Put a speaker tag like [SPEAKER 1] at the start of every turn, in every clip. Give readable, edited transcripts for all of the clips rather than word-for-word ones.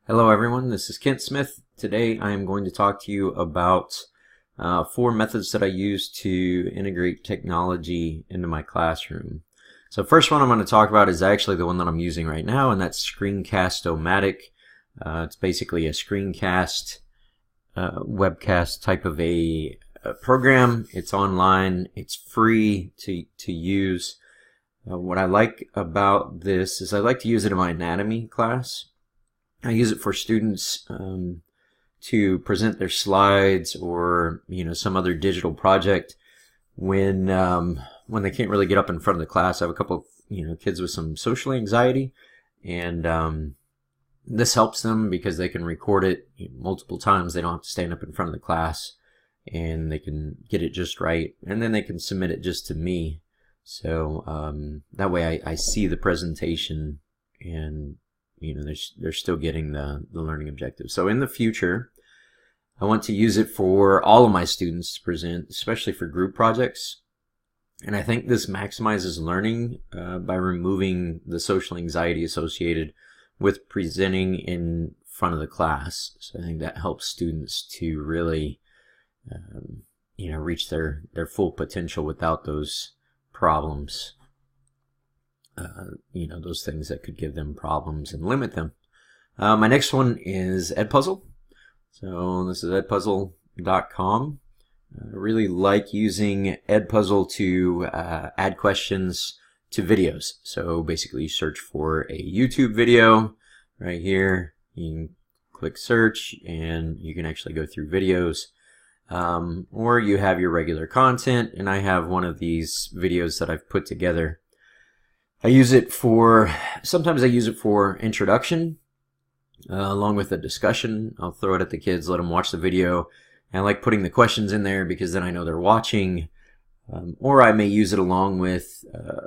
[SPEAKER 1] Hello everyone, this is Kent Smith. Today I am going to talk to you about 4 methods that I use to integrate technology into my classroom. So first one I'm going to talk about is actually the one that I'm using right now, and that's Screencast-O-Matic. It's basically a screencast, webcast type of a program. It's online, it's free to use. What I like about this is I like to use it in my anatomy class. I use it for students to present their slides or some other digital project when they can't really get up in front of the class. I have a couple of kids with some social anxiety, and this helps them because they can record it multiple times. They don't have to stand up in front of the class, and they can get it just right, and then they can submit it just to me. So that way I see the presentation, and they're still getting the learning objectives. So in the future, I want to use it for all of my students to present, especially for group projects. And I think this maximizes learning by removing the social anxiety associated with presenting in front of the class. So I think that helps students to really reach their full potential without those problems. Those things that could give them problems and limit them. My next one is Edpuzzle. So this is edpuzzle.com. I really like using Edpuzzle to add questions to videos. So basically you search for a YouTube video right here. You can click search and you can actually go through videos. Or you have your regular content, and I have one of these videos that I've put together. Sometimes I use it for introduction, along with a discussion. I'll throw it at the kids, let them watch the video, and I like putting the questions in there because then I know they're watching. Or I may use it along with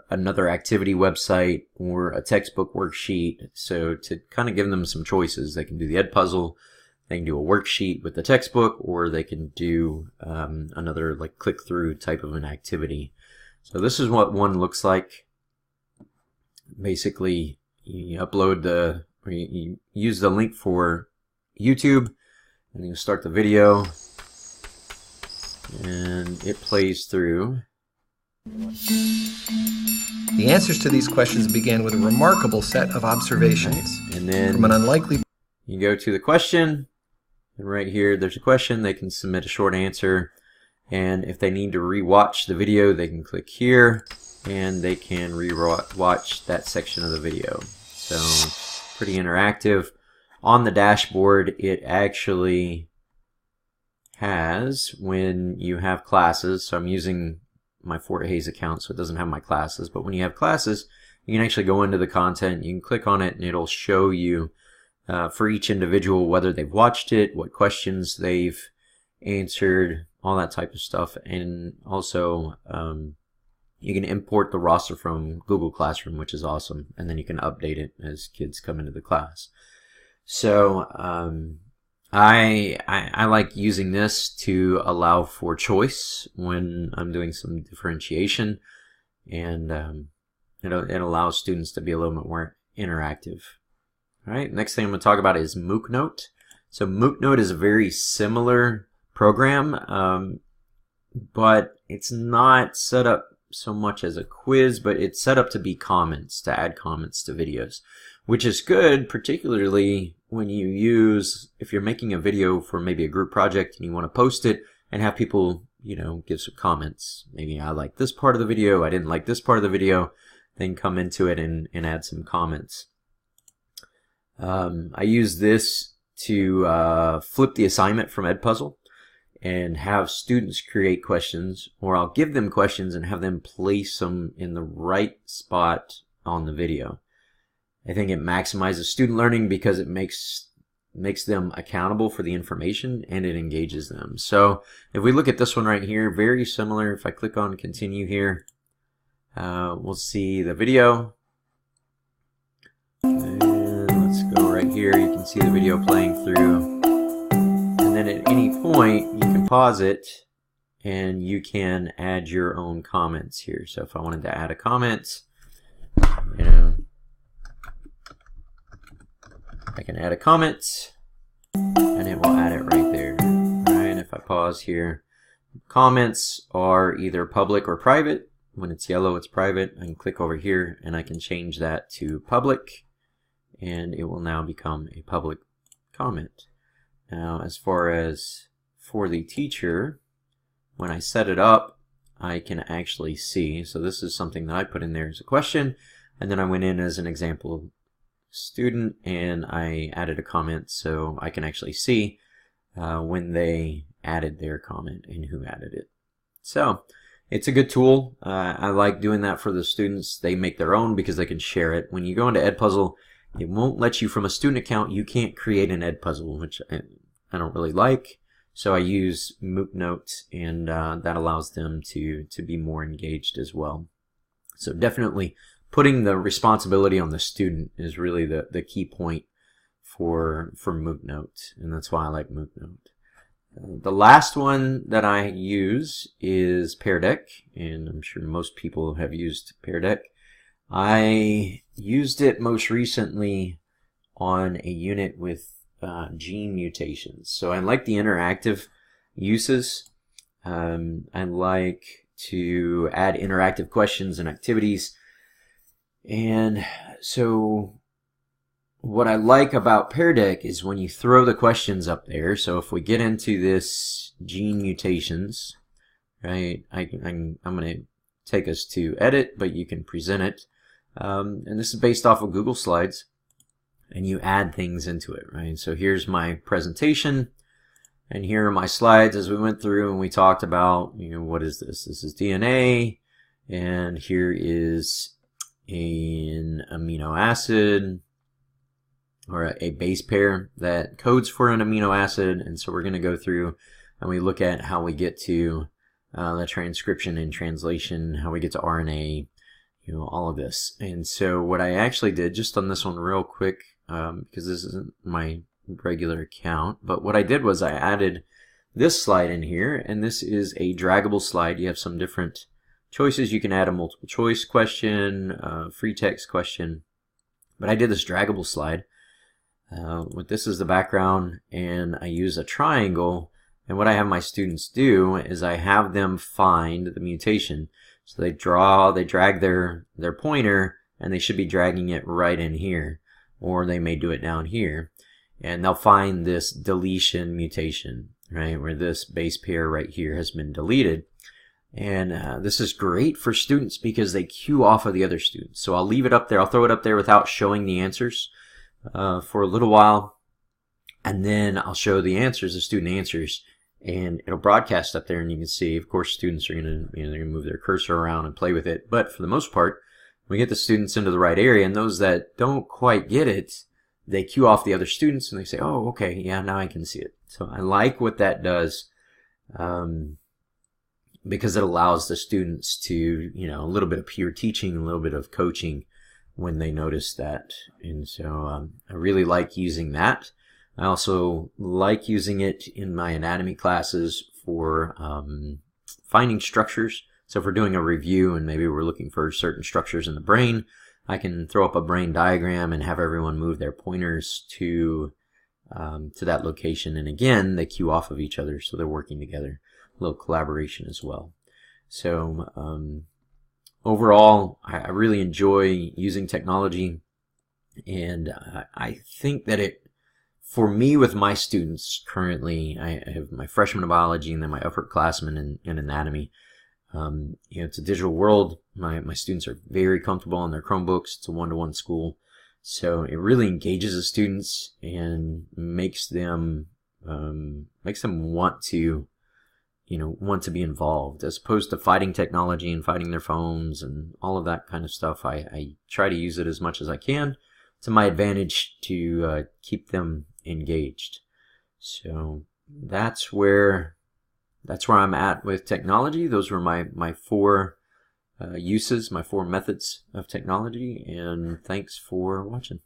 [SPEAKER 1] another activity website or a textbook worksheet. So to kind of give them some choices, they can do the Edpuzzle, they can do a worksheet with the textbook, or they can do another like click-through type of an activity. So this is what one looks like. Basically, you use the link for YouTube, and you start the video, and it plays through.
[SPEAKER 2] The answers to these questions began with a remarkable set of observations.
[SPEAKER 1] And then
[SPEAKER 2] from an unlikely...
[SPEAKER 1] You go to the question, and right here there's a question. They can submit a short answer, and if they need to re-watch the video, they can click here, and they can re-watch that section of the video. So pretty interactive. On the dashboard, it actually has, when you have classes, so I'm using my Fort Hays account, so it doesn't have my classes, but when you have classes, you can actually go into the content, you can click on it, and it'll show you for each individual whether they've watched it, what questions they've answered, all that type of stuff. And also you can import the roster from Google Classroom, which is awesome, and then you can update it as kids come into the class. So I like using this to allow for choice when I'm doing some differentiation, and it allows students to be a little bit more interactive. All right, next thing I'm going to talk about is MOOCnote. So MOOCnote is a very similar program, but it's not set up so much as a quiz, but it's set up to be comments, to add comments to videos, which is good, particularly when if you're making a video for maybe a group project and you want to post it and have people, give some comments. Maybe I like this part of the video, I didn't like this part of the video, then come into it and add some comments. I use this to flip the assignment from Edpuzzle and have students create questions, or I'll give them questions and have them place them in the right spot on the video. I think it maximizes student learning because it makes them accountable for the information, and it engages them. So if we look at this one right here, very similar. If I click on continue here, we'll see the video. And let's go right here. You can see the video playing through. And then at any point, you can pause it, and you can add your own comments here. So if I wanted to add a comment, I can add a comment, and it will add it right there. Alright, if I pause here, comments are either public or private. When it's yellow, it's private. I can click over here and I can change that to public, and it will now become a public comment. Now, as far as for the teacher, when I set it up, I can actually see. So this is something that I put in there as a question, and then I went in as an example student and I added a comment so I can actually see when they added their comment and who added it. So it's a good tool. I like doing that for the students. They make their own because they can share it. When you go into Edpuzzle, it won't let you, from a student account, you can't create an Edpuzzle, which I don't really like. So I use MOOCnote, and that allows them to be more engaged as well. So definitely putting the responsibility on the student is really the key point for MOOCnote, and that's why I like MOOCnote. The last one that I use is Pear Deck, and I'm sure most people have used Pear Deck. I used it most recently on a unit with gene mutations. So I like the interactive uses. I like to add interactive questions and activities. And so what I like about Pear Deck is when you throw the questions up there. So if we get into this gene mutations, right, I'm going to take us to edit, but you can present it. And this is based off of Google Slides, and you add things into it, right? So here's my presentation, and here are my slides as we went through and we talked about, what is this? This is DNA, and here is an amino acid, or a base pair that codes for an amino acid. And so we're going to go through and we look at how we get to the transcription and translation, how we get to RNA, all of this. And so what I actually did, just on this one real quick, because this isn't my regular account, but what I did was I added this slide in here, and this is a draggable slide. You have some different choices. You can add a multiple choice question, free text question, but I did this draggable slide. With this as the background, and I use a triangle, and what I have my students do is I have them find the mutation. So they drag their pointer, and they should be dragging it right in here, or they may do it down here, and they'll find this deletion mutation, right, where this base pair right here has been deleted. And this is great for students because they cue off of the other students. So I'll leave it up there, I'll throw it up there without showing the answers for a little while, and then I'll show the answers, the student answers, and it'll broadcast up there, and you can see, of course, students are going to, they're going to move their cursor around and play with it. But for the most part, we get the students into the right area, and those that don't quite get it, they cue off the other students, and they say, oh, okay, yeah, now I can see it. So I like what that does, because it allows the students to, a little bit of peer teaching, a little bit of coaching when they notice that. And so I really like using that. I also like using it in my anatomy classes for finding structures. So if we're doing a review and maybe we're looking for certain structures in the brain, I can throw up a brain diagram and have everyone move their pointers to that location. And again, they cue off of each other, so they're working together. A little collaboration as well. So overall, I really enjoy using technology, and I think that for me, with my students currently, I have my freshman in biology and then my upperclassmen in anatomy. It's a digital world. My students are very comfortable on their Chromebooks. It's a one-to-one school, so it really engages the students and makes them want to be involved, as opposed to fighting technology and fighting their phones and all of that kind of stuff. I try to use it as much as I can to my advantage to keep them engaged. So that's where I'm at with technology. Those were my four uses, my four methods of technology, and thanks for watching.